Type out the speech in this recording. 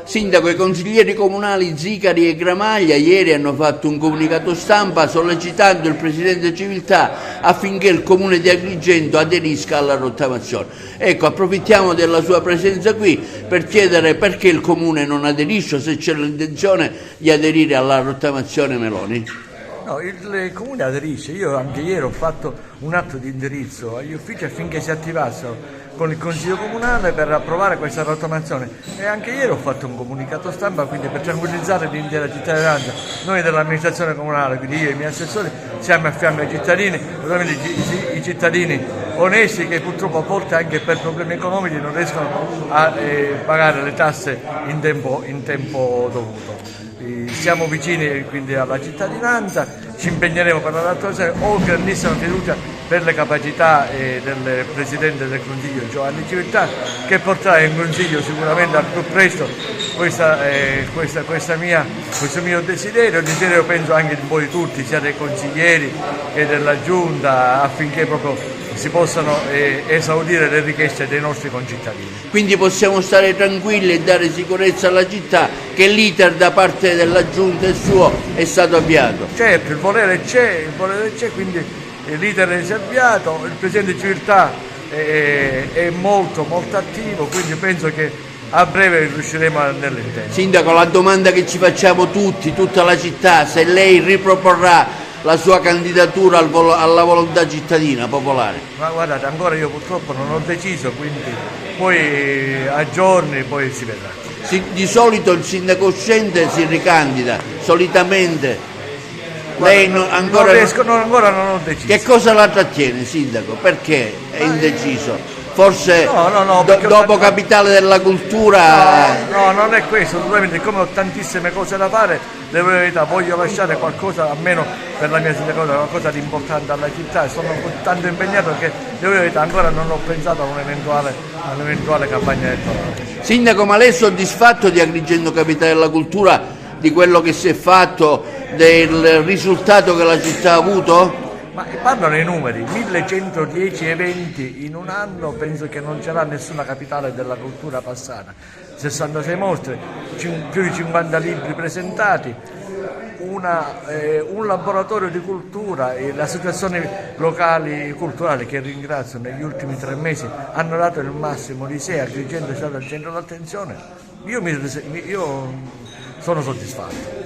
Sindaco, i consiglieri comunali Zicari e Gramaglia ieri hanno fatto un comunicato stampa sollecitando il Presidente Civiltà affinché il Comune di Agrigento aderisca alla rottamazione. Ecco, approfittiamo della sua presenza qui per chiedere perché il Comune non aderisce, se c'è l'intenzione di aderire alla rottamazione Meloni. No, il Comune aderisce. Io anche ieri ho fatto un atto di indirizzo agli uffici affinché si attivassero con il Consiglio Comunale per approvare questa rottamazione, e anche ieri ho fatto un comunicato stampa, quindi per tranquillizzare l'intera cittadinanza. Noi dell'amministrazione comunale, quindi io e i miei assessori, siamo a fianco ai cittadini, ovviamente i cittadini onesti che purtroppo a volte anche per problemi economici non riescono a pagare le tasse in tempo dovuto. Siamo vicini quindi alla cittadinanza, ci impegneremo per la rottamazione, ho grandissima fiducia per le capacità del Presidente del Consiglio Giovanni Civiltà, che porterà in Consiglio sicuramente al più presto questo mio desiderio penso anche di voi tutti, sia dei consiglieri che della Giunta, affinché proprio si possano esaudire le richieste dei nostri concittadini. Quindi possiamo stare tranquilli e dare sicurezza alla città che l'iter da parte della Giunta e suo è stato avviato. Certo, il volere c'è, quindi l'iter è avviato, il Presidente Civiltà è molto attivo, quindi penso che a breve riusciremo nell'intento. Sindaco, la domanda che ci facciamo tutti, tutta la città, se lei riproporrà la sua candidatura alla volontà cittadina popolare. Ma guardate, ancora io purtroppo non ho deciso, quindi poi a giorni poi si vedrà. Di solito il sindaco uscente si ricandida, solitamente. Guarda, lei ancora non ho deciso. Che cosa la trattiene, sindaco? Perché è indeciso? Forse no, dopo Capitale della Cultura... No, non è questo, naturalmente come ho tantissime cose da fare, devo dire la verità, voglio lasciare qualcosa, almeno per la mia sindacatura, qualcosa di importante alla città, sono tanto impegnato che devo dire la verità, ancora non ho pensato a un'eventuale campagna elettorale. Sindaco, ma lei è soddisfatto di Agrigento Capitale della Cultura, di quello che si è fatto, del risultato che la città ha avuto? Ma parlano i numeri, 1110 eventi in un anno, penso che non c'era nessuna capitale della cultura passata, 66 mostre, più di 50 libri presentati, un laboratorio di cultura e le associazioni locali culturali, che ringrazio, negli ultimi 3 mesi hanno dato il massimo di sé, Agrigento è stato al centro dell'attenzione. Io sono soddisfatto.